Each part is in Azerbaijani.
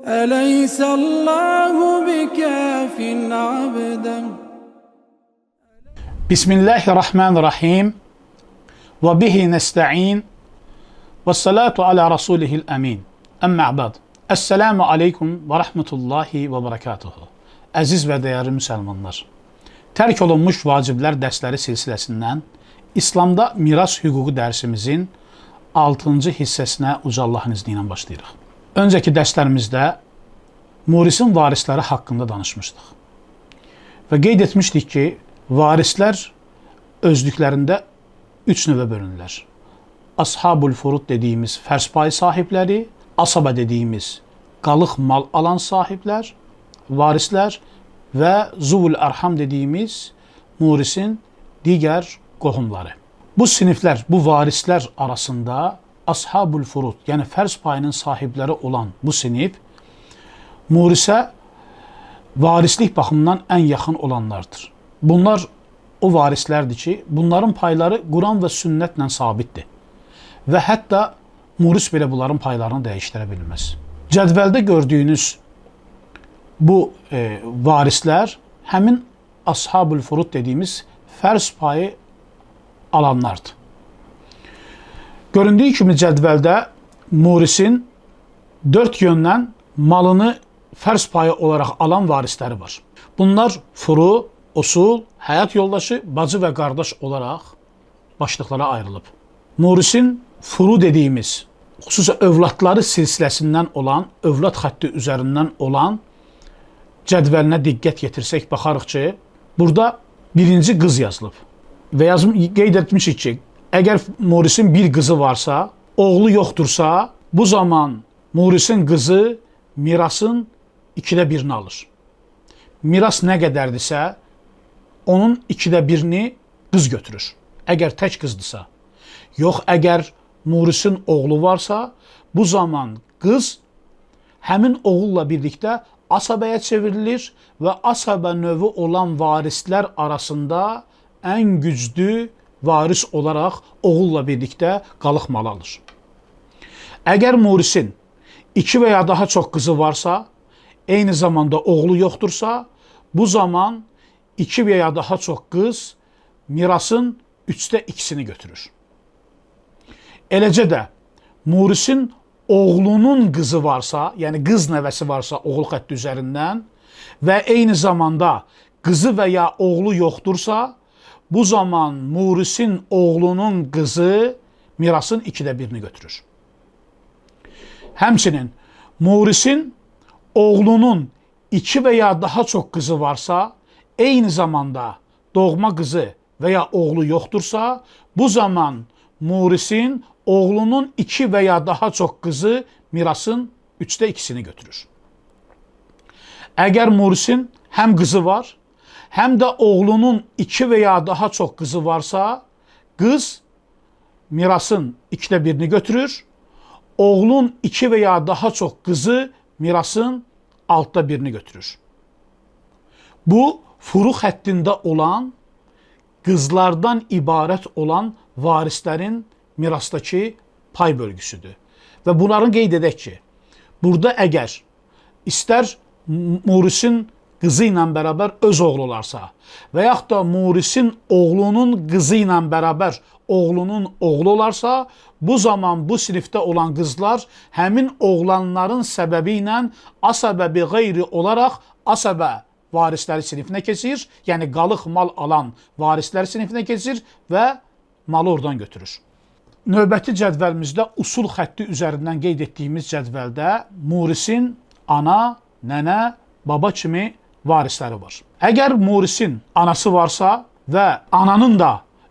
أليس الله بكاف عبدا. Bismillahirrahmanirrahim. Ve bihi nesta'in. Ve salatu ala rasulihil amin. Amma ba'd. Esselamu aleyküm ve rahmetullahi ve berekatuhu. Əziz və dəyərli müsəlmanlar. Tərk olunmuş vaciblər dərsləri silsiləsindən İslamda miras hüququ dərsimizin 6-cı hissəsinə uca Allahın izni ilə başlayırıq. Öncəki dərslərimizdə murisin varisləri haqqında danışmışdıq. Və qeyd etmişdik ki, varislər özlüklərində 3 növə bölünürlər. Ashabul furud dediyimiz fərz payı sahibləri, asaba dediyimiz qalıq mal alan sahiblər, varislər və zuvul ərham dediyimiz murisin digər qohumları. Bu siniflər, bu varislər arasında ashabul furud, yəni fərz payının sahibləri olan bu sinif murisə varislik baxımından ən yaxın olanlardır. Bunlar o varislərdir ki, bunların payları Quran və sünnətlə sabitdir. Və hətta muris belə bunların paylarını dəyişdirə bilməz. Cədvəldə gördüyünüz bu varislər həmin ashabul furud dediyimiz fərz payı alanlardır. Göründüyü kimi cədvəldə murisin 4 yöndən malını fərz payı olaraq alan varisləri var. Bunlar furu, usul, həyat yoldaşı, bacı və qardaş olaraq başlıqlara ayrılıb. Murisin furu dediyimiz, xüsusən övladları silsiləsindən olan, övlad xətti üzərindən olan cədvəlinə diqqət yetirsək, baxarıq ki, burada birinci qız yazılıb. Və qeyd etmişik ki, əgər murisin bir qızı varsa, oğlu yoxdursa, bu zaman murisin qızı mirasın 2də 1-ni alır. Miras nə qədərdirsə, onun 2də 1-ni qız götürür. Əgər tək qızdırsa. Yox, əgər murisin oğlu varsa, bu zaman qız həmin oğulla birlikdə asabəyə çevrilir və asabə növü olan varislər arasında ən güclü varis olaraq oğulla birlikdə qalıq mal alır. Əgər murisin 2 və ya daha çox qızı varsa, eyni zamanda oğlu yoxdursa, bu zaman 2 və ya daha çox qız mirasın 3də 2-sini götürür. Eləcə də murisin oğlunun qızı varsa, yəni qız nəvəsi varsa oğul xətti üzərindən və eyni zamanda qızı və ya oğlu yoxdursa, bu zaman murisin oğlunun qızı mirasın 2də 1-ni götürür. Həmçinin murisin oğlunun 2 və ya daha çox qızı varsa, eyni zamanda doğma qızı və ya oğlu yoxdursa, bu zaman murisin oğlunun 2 və ya daha çox qızı mirasın 3də 2-sini götürür. Əgər murisin həm qızı var, həm də oğlunun 2 və ya daha çox qızı varsa, qız mirasın 2də 1-ni götürür, oğlun 2 və ya daha çox qızı mirasın 6da 1-ni götürür. Bu, furu xəttində olan, qızlardan ibarət olan varislərin mirasdakı pay bölgüsüdür. Və bunların qeyd edək ki, burada əgər istər murisin qızı ilə bərabər öz oğlu olarsa və yaxud da murisin oğlunun qızı ilə bərabər oğlunun oğlu olarsa, bu zaman bu sinifdə olan qızlar həmin oğlanların səbəbi ilə asəbəbi qeyri olaraq asəbə varisləri sinifinə keçir, yəni qalıq mal alan varislər sinifinə keçir və malı oradan götürür. Növbəti cədvəlimizdə usul xətti üzərindən qeyd etdiyimiz cədvəldə murisin ana, nənə, baba kimi varisləri var. Əgər murisin anası varsa və ananın da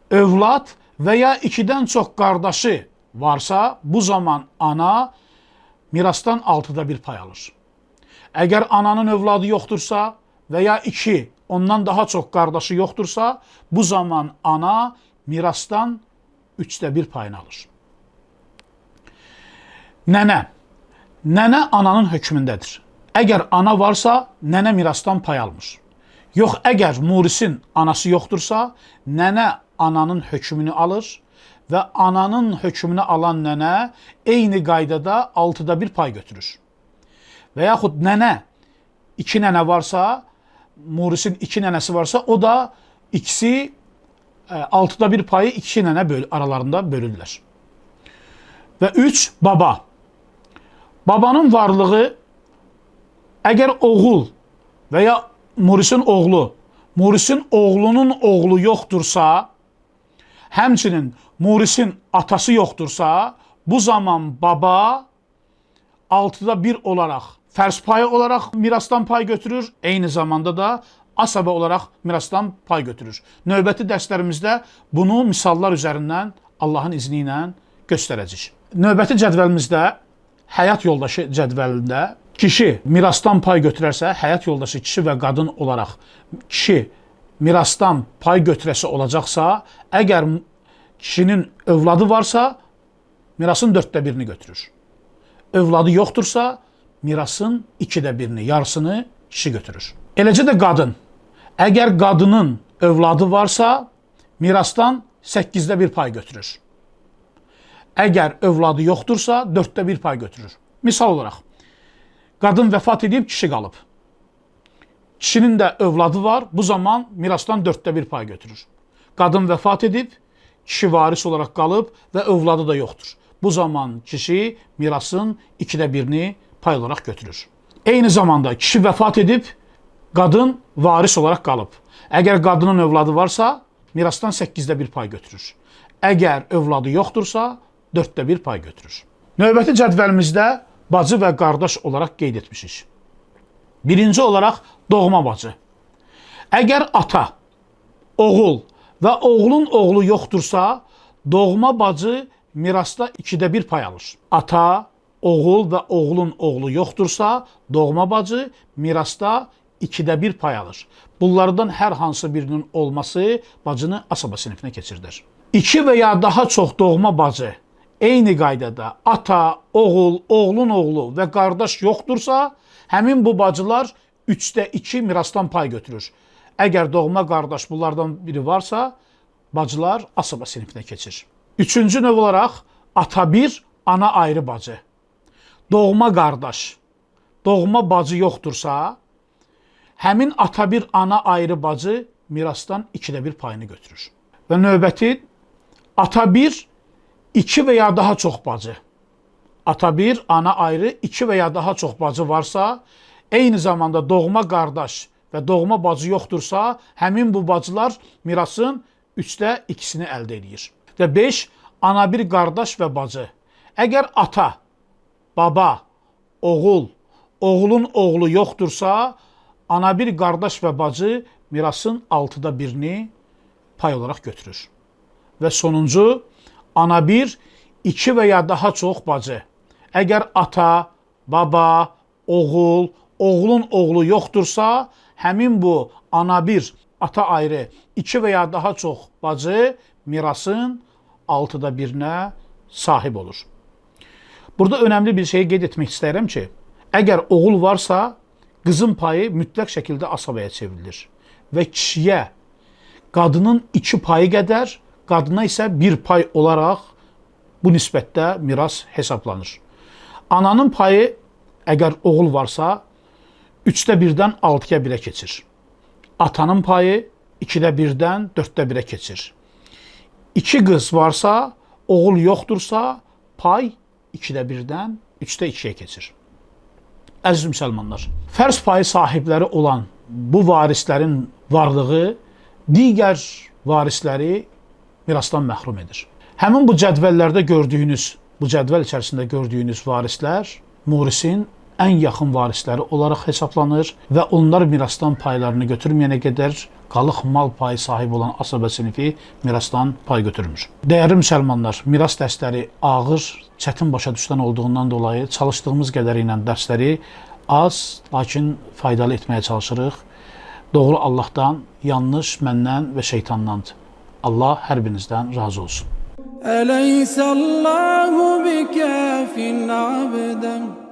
övlad və ya 2-dən çox qardaşı varsa, bu zaman ana mirasdan 6da 1 pay alır. Əgər ananın övladı yoxdursa və ya 2, ondan daha çox qardaşı yoxdursa, bu zaman ana mirasdan 3də 1 payını alır. Nənə. Nənə ananın hökmündədir. Əgər ana varsa, nənə mirasdan pay almır. Yox, əgər murisin anası yoxdursa, nənə ananın hökmünü alır və ananın hökmünü alan nənə eyni qaydada 6da 1 pay götürür. və yaxud nənə, 2 nənə varsa, murisin 2 nənəsi varsa, o da ikisi 6'da 1 payı 2 nənə aralarında bölürlər. Və 3 baba. Babanın varlığı əgər oğul və ya murisin oğlunun oğlu yoxdursa, həmçinin murisin atası yoxdursa, bu zaman baba 6'da 1 olaraq fərz payı olaraq mirasdan pay götürür, eyni zamanda da asaba olaraq mirasdan pay götürür. Növbəti dərslərimizdə bunu misallar üzərindən Allahın izni ilə göstərəcəyik. Növbəti cədvəlimizdə, həyat yoldaşı cədvəlində kişi mirasdan pay götürərsə, həyat yoldaşı kişi və qadın olaraq kişi mirasdan pay götürəsi olacaqsa, əgər kişinin övladı varsa, mirasın 4'də 1'ini götürür. Övladı yoxdursa, mirasın 2'də 1'ini, yarısını kişi götürür. Eləcə də qadın. Əgər qadının övladı varsa, mirasdan 8'də 1 pay götürür. Əgər övladı yoxdursa, 4'də 1 pay götürür. Misal olaraq, qadın vəfat edib, kişi qalıb. Kişinin də övladı var, bu zaman mirasdan 4'də 1 pay götürür. Qadın vəfat edib, kişi varis olaraq qalıb və övladı da yoxdur. Bu zaman kişi mirasın 2'də 1'ini pay olaraq götürür. Eyni zamanda kişi vəfat edib, qadın varis olaraq qalıb. Əgər qadının övladı varsa, mirasdan 8'də 1 pay götürür. Əgər övladı yoxdursa, 4'də 1 pay götürür. Növbəti cədvəlimizdə bacı və qardaş olaraq qeyd etmişik. Birinci olaraq doğma bacı. Əgər ata, oğul və oğlun oğlu yoxdursa, doğma bacı mirasda 2'də 1 pay alır. Ata, oğul və oğlun oğlu yoxdursa, doğma bacı mirasda 2'də 1 pay alır. Bunlardan hər hansı birinin olması bacını asaba sinifinə keçirir. 2 və ya daha çox doğma bacı eyni qaydada ata, oğul, oğlun oğlu və qardaş yoxdursa, həmin bu bacılar 3'də 2 mirasdan pay götürür. Əgər doğma qardaş bunlardan biri varsa, bacılar asaba sinifinə keçir. Üçüncü növ olaraq ata bir, ana ayrı bacı. Doğma qardaş, doğma bacı yoxdursa, həmin ata bir, ana ayrı bacı mirasdan 2'də 1 payını götürür. Və növbəti ata bir, 2 və ya daha çox bacı. Ata bir, ana ayrı 2 və ya daha çox bacı varsa, eyni zamanda doğma qardaş və doğma bacı yoxdursa, həmin bu bacılar mirasın 3'də 2'sini əldə edir. Və 5, ana bir qardaş və bacı. Əgər ata, baba, oğul, oğlun oğlu yoxdursa, ana bir qardaş və bacı mirasın 6'da 1'ini pay olaraq götürür. Və sonuncu, ana bir, 2 və ya daha çox bacı. Əgər ata, baba, oğul, oğlun oğlu yoxdursa, həmin bu ana bir, ata ayrı 2 və ya daha çox bacı mirasın 6'da 1'inə sahib olur. Burada önəmli bir şeyi qeyd etmək istəyirəm ki, əgər oğul varsa, qızın payı mütləq şəkildə asabaya çevrilir. Və kişiyə qadının 2 payı qədər, qadına isə 1 pay olaraq bu nisbətdə miras hesablanır. Ananın payı, əgər oğul varsa, 3'də 1'dən 6'ya 1'ə keçir. Atanın payı 2'də 1'dən 4'də 1'ə keçir. 2 qız varsa, oğul yoxdursa, pay 2'də 1'dən 3'də 2'yə keçir. Əziz müsəlmanlar, fərz payı sahibləri olan bu varislərin varlığı digər varisləri mirasdan məhrum edir. Həmin bu cədvəllərdə gördüyünüz, bu cədvəl içərisində gördüyünüz varislər murisin ən yaxın varisləri olaraq hesablanır və onlar mirasdan paylarını götürməyənə qədər qalıq mal payı sahibi olan asaba sinifi mirasdan pay götürmür. Dəyərli müsəlmanlar, miras dərsləri ağır, çətin başa düşülən olduğundan dolayı çalışdığımız qədər ilə dərsləri az, lakin faydalı etməyə çalışırıq. Doğru Allahdan, yanlış məndən və şeytandandır. Allah hər birinizdən razı olsun. Əleyhissallahu bikafin abdən